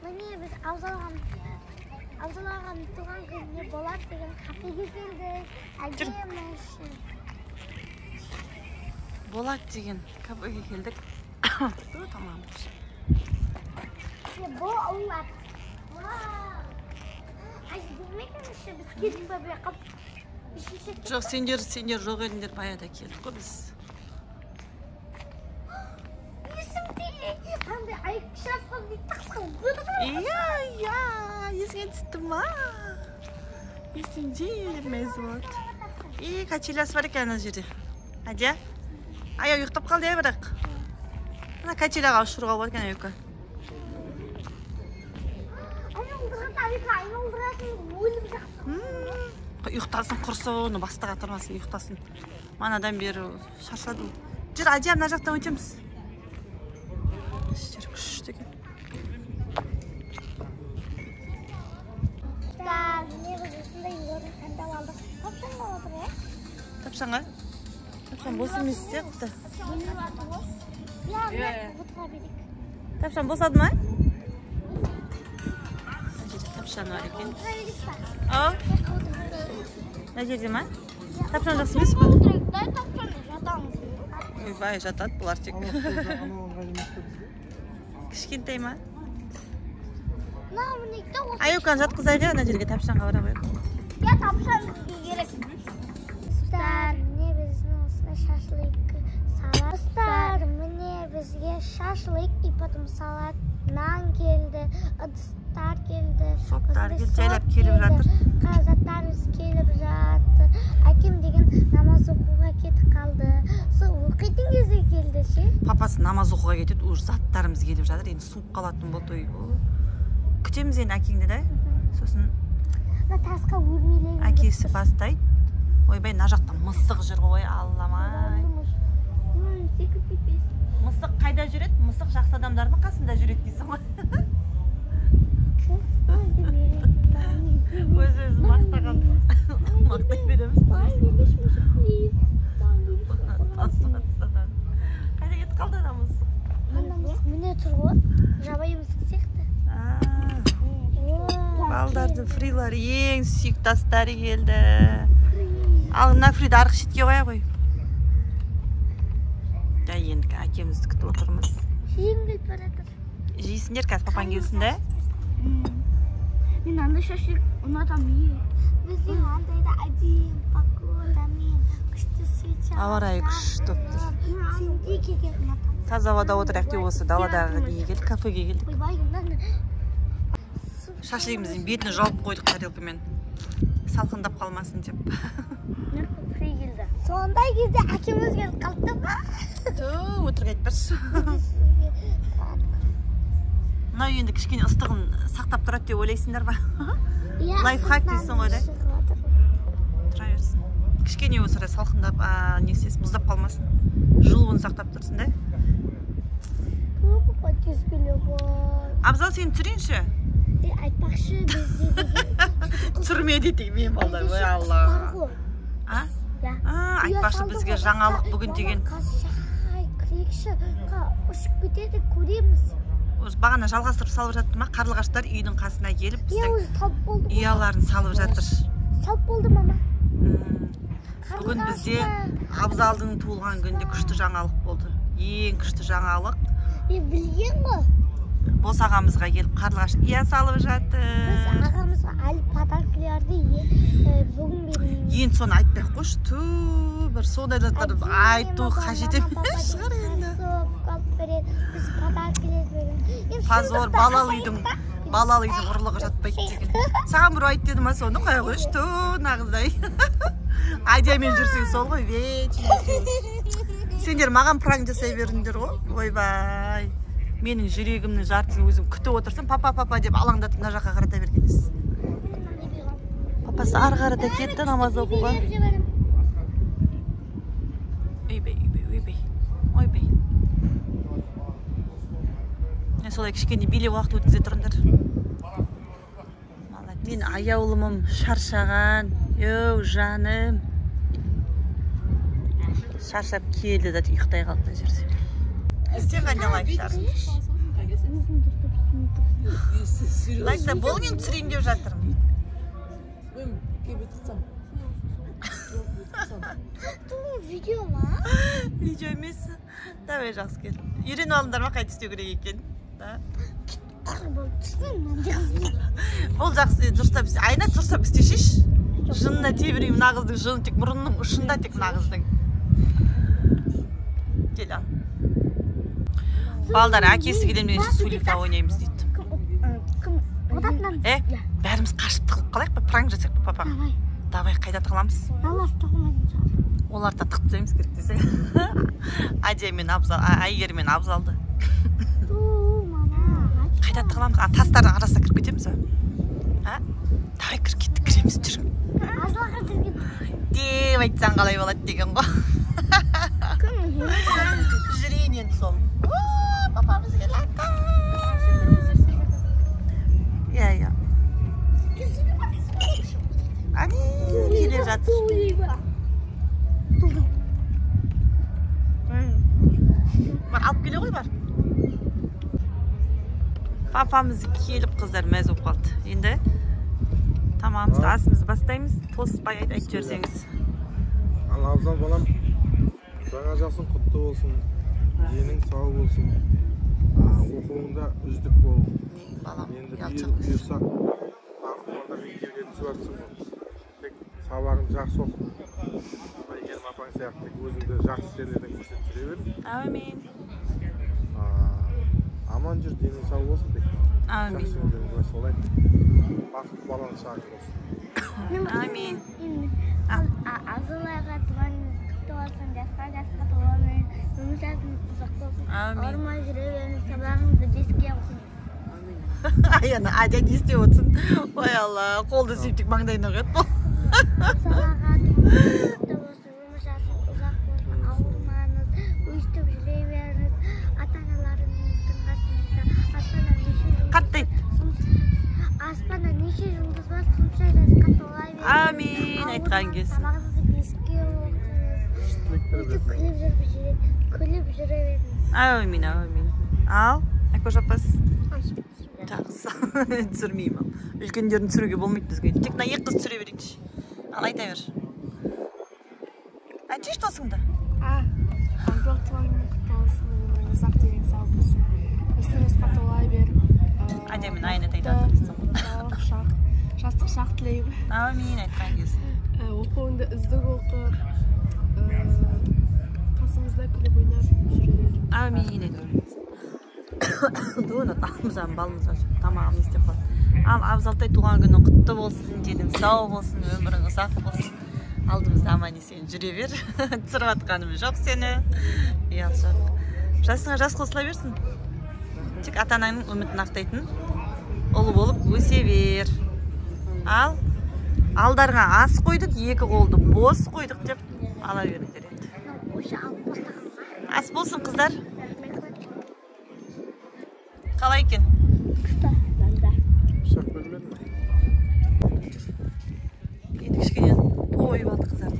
Міне біз Абзал туған күніне болады деген кафеге келдік. Әдемі үшін. Болады деген кафеге келдік. Tamam. Болады. Ay bilmekmişim biz gidip böyle kap. Жоқ, сендер жоқ едіңдер, баяда келдік қой біз. Есімде. Қандай аяқ шапқан дейді тақсам. Иә, есіңе түсті ма? Есімде мез болады. Качелясы бар екен ана жерде. Әдия? Аяу ұйықтап қалды я бірақ. Ана качеляға ұшыруға болады екен аяуқа. Ұйықтасын құрсын, бастыға тұрмасын, ұйықтасын. Манадан бері шаршадым. Жүр, Әдия, мына жақтан өтеміз. Жер күшті екен. Міне біз осындай үйлерін таңдап алдық. Тапшанға отыр, е? Тапшанға? Тапшан бос емес сияқты. Тапшан босады ма? Тапшан бар екен. Ау? Мына жерде ма? Тапшан жақсы емес пе? Ойбай, жатады бұлар тек. Кішкентай ма? Аюкан жатқызайды, ана жерге тапшанға бара қойып. Я тапшан керек. Достар, міне біздің осына шашлык салат. Достар, міне бізге шашлык и потом салат, нан келді, ыдыстар келді. Соптар келіп, жайлап келіп жатыр. Қазаттарымыз келіп жатыр. Әкем деген намаз оқуға кетіп қалды. Сол оқитын кезде келді ше. Папасы намаз оқуға кетеді, уже заттарымыз келіп жатыр. Енді суып қалатын болды. Күтеміз енді әкеңді да. Сосын тасқа өрмелеймін. Әкесі бастайды. Ойбай, мына жақта мысық жүр ғой, алламай. Мысық қайда жүреді? Мысық жақсы адамдардың қасында жүреді дейсің ғой. Өз-өзін мақтаған. Мақтай береміз. Қайда кетіп қалды ана мысық? Міне тұр ғой, жабайы мысық сияқты. Балдардың фрилар ең сүйіктастары келді. Ал мына фриді арғы шетке қоя қой. Енді әкемізді күтіп отырмыз. Жиым келіп баратыр. Жейсіңдер, қазір папаң келсін де? Мен андай шашлык ұнатамын. Біздің андайда әдейі погодамен күшті свеча. Ауа райы күшті болып тұр. Сенде келген ұнатамын. Таза ауада отырайық деп осы даладағы неге келдік, кафеге келдік. Шашлығымыздың бетін жауып қойдық тарелкамен. Салқындап қалмасын деп. Сондай кезде әкеміз келіп қалды ма? Өтірік айтпашы. Мынау енді кішкене ыстығын сақтап тұрады деп ойлайсыңдар ба? Лайфхак дейсің ғой да? Тұра берсін. Кішкене осырай салқындап, несес мұздап қалмасын. Жылуын сақтап тұрсын да? Абзал, сен түсірейінші? Айтпақшы бізде деген. Түсірме дейді мен балдар, ой Алла. Айтпақшы бізге жаңалық бүгін деген. Кірекші ұшып кетеді, көреміз. Бағана жалғастырып салып жатты ма? Қарлығаштар үйдің қасына келіп біздің ұяларын салып жатыр. Салып болды мама. Бүгін бізде Абзалдың туылған күнде күшті жаңалық болды. Ең күшті жаңалық. Білген ғой. Бос ағамызға келіп қарлығаш ұя салып жатыр. Біз ағамызға әлі подаркілерді бүгін бермейміз. Енді соны айтпай-ақ қойшы. Бір сондай заттар айту қажет емес шығар енді. Біз подаркілер береміз. Позор, балалы үйдің ұрлығы жатпайды деген. Саған бір айт деді ма, соны қоя қойшы. Нағыздай. Айдиямен жүрсең сол ғой, сендер маған пранк жасай беріңдер ғой. Ойбай. Менің жүрегімнің жартысын өзім күтіп отырсам, папа деп алаңдатып мына жаққа қарата бергенсіз. Папасы ары қарата кетті намаз оқуға. Ойбай. Солай кішкене билеп уақыт өткізе тұрыңдар. Мен аяулымым шаршаған. Йоу, жаным. Шаршап келді да ұйықтай қалды жерде. Істе қане лайфтар. лайкта болген түсірейін деп жатырмын. Видео ма? Видео емес. Давай жақсы кел. Үйреніп алыңдар ма қайда істеу керек екен? Ол жақсы дұрыстап істе. Айна дұрыстап істешеш. Жынына тебірей, мына қыздың жыны тек мұрынның ұшында тек мына қыздың. Кел ал. Балдар әкесі келемден сулифа ойнаймыз дейді. Бәріміз қашып тығылып қалайық па? Пранк жасайық па папа? Давай, қайда тығыламыз? Олар да тықпаймыз керек десе. Адия мен Абзал, Айгер мен Абзалды. Қайда тығыламыз? Тастардың арасына кіріп кетеміз ба? Давай кіреміз, жүр. Деп айтсаң қалай болады деген ғой. Жүрейін енді сол. Папамыз келеді. Иә. Ани, келе жатыр. Бар, алып келе ғой бар. Папамыз келіп қыздар мәз болып қалды. Енді тамамыз, асымызды бастаймыз. Тоспай айтып жіберсеңіз. Ал Абзал балам, жаңа жасың құтты болсын, денің сау болсын, оқуыңда үздік бол. Енді бұйырса артымалда мектепке түсіп жатсың. Тек сабағын жақсы оқып, Айгерім апаң сияқты өзіңді жақсы жерлерден көрсетіп жүре бер. Әмин. Аман жүр, денің сау болсын тек. Әмин. Солай. Бақытты баланың шағы болсын. Әмин. Абзалайға туғаныңыз құтты болсын, жасқа толғанын, өмір жастың ұзақ болсын. Ауырмай жүре беріңіз, сабағыңызды беске оқыңыз. Аяна, Адия не істеп отырсың? Ой Алла, қолды сүйіп маңдайына қойып бол. Абзалайға туғаныңыз құтты болсын, өмір жастың ұзақ болсын, ауырмаңыз, өйстіп жүре беріңіз, ата-аналарыңыздың қасыңызда аспанда неше жұлдыз бар, сонша жасқа толай беріңіз. Амин, айтқан кез. Сабағыңызды беске оқыңыз, күліп жүре беріңіз. Амин. Ал, Айкош апасы? Жақсы, түсірмеймін ал. Үлкендерін түсіруге болмайды бізге. Тек мына екі қыз түсіре берейінші. Ал, айта бер. Айтшы досыңды? Абзал туғаныңыз құтты болсын, өмірің ұзақ денің сау болсын. Жасқа толай бер. Адия мен Айна айтады отырсың. Жастық шақ тілеймін. Амин, айтқан кез. Оқуыңды үздік оқы, қасымызда күліп ойнап жүре бер. Амин, айтқан кез. Дуына тамызан балымыз ашып, тамағын істеп қойды. Ал Абзалтай туған күнің құтты болсын, денің сау болсын, өмірің ұзақ болсын. Алдымызда аман есен жүре бер. Түсіріп атқанымыз жоқ сені. Ұялшақ. Жасыңа жас қосыла берсін. Тек ата-анаңның үмітін ақтайтын ұлы болып өсе бер. Ал алдарыңа ас қойдық, екі қолды бос қойдық деп ала беріңдер енді. Ас болсын қыздар. Қалай екен? Пышақ бөлмеді ме? Енді кішкене тойып алды қыздарды.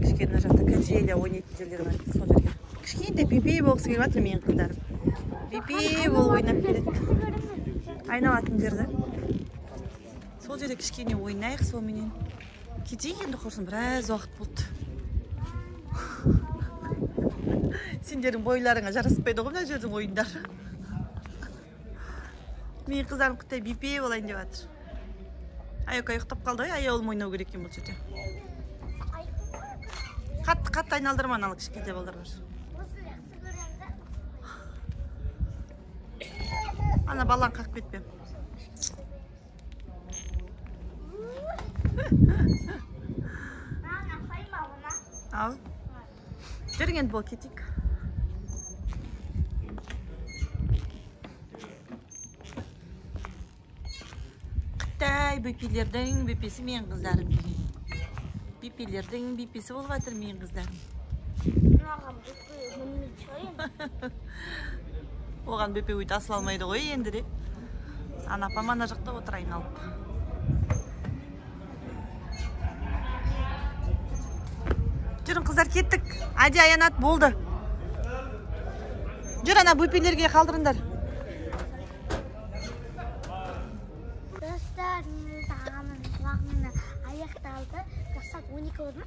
Кішкене мына жақта качеля ойнайтын жерлер бар. Сол жерге. Кішкене бипи болғысы келіп жатыр менің қыздарым. Бипи бол ойнап келеді. Айналатын жерді. Сол жерде кішкене ойнайық сонымен. Кетейік енді құрсын, біраз уақыт болды. Сендердің бойларыңа жараспайды ғой мына жердің ойындары. Мен қыздарым құттай бипе болайын деп жатыр. Айока ұйықтап қалды ғой, аяулым ойнау керек екен бұл жерде. Қатты айналдырма аналы кішкентай балдар бар. Ана балаң қақып кетпе. Ал. Жүрген бол кетейік. Қытай бипилердің бипесі мен қыздарым деген. Бипилердің бипесі болып жатыр мен қыздарым. Оған бипе өйт асыл алмайды ғой енді де. Анапам ана жақта отыр айналып. Жүрін қыздар кеттік. Ади аянат болды. Жүр ана бөпелерге қалдырыңдар. достар, менің тағамын уақытында аяқталды. Сағат 12 болды ма?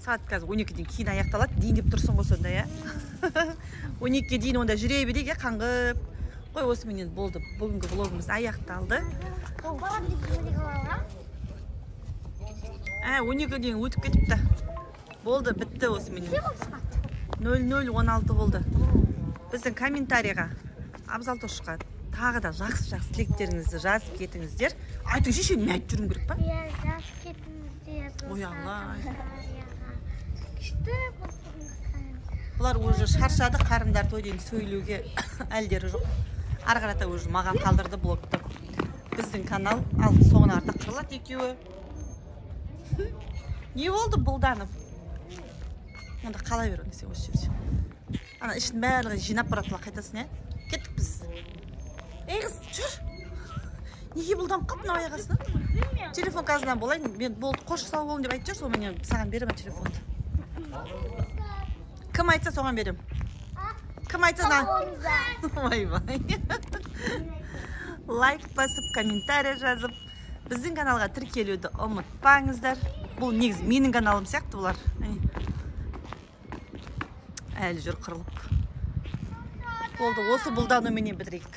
Сағат қазір 12-ден кейін аяқталады. Дейін деп тұрсың ғой сонда, иә? 12-ге дейін онда жүре берейік, қаңғып. Қой, осыменен болды. Бүгінгі влогымыз аяқталды. 12-ден өтіп кетіпті. Болды, бітті осыменен. 00:16 болды. Біздің комментарийға Абзал Тошқа тағы да жақсы тілектеріңізді жазып кетіңіздер. Айтың шешең, мен айтып жүрім керек па? Иә, жазып кетіңіздер. Ой, Алла. Күшті Бұлар уже шаршады, қарындар тойден сөйлеуге әлдері жоқ. Ары қарата уже маған қалдырды блогты. Біздің канал ал соңына артық қырылады екеуі. Не болды бұлданып? Онда қала бер, оны сен осы жерде. Ана ішін барлығы жинап баратыла қайтасын, е? Кеттік біз. Ей қыз, жүр. Неге бұлданып қалып мынау аяғасына? Телефон қазынан болайын, мен болды қош сау болын деп айтып жүр, сол мен саған беремін телефонды. Кім айтса соған берем. Кім айтса да? Ой-бай. Лайк басып, комментарий жазып, біздің каналға тіркелуді ұмытпаңыздар. Бұл негіз менің каналым сияқты бұлар. Әлі жүр қырылып. Болды, осы бұлдануменен бітірейік.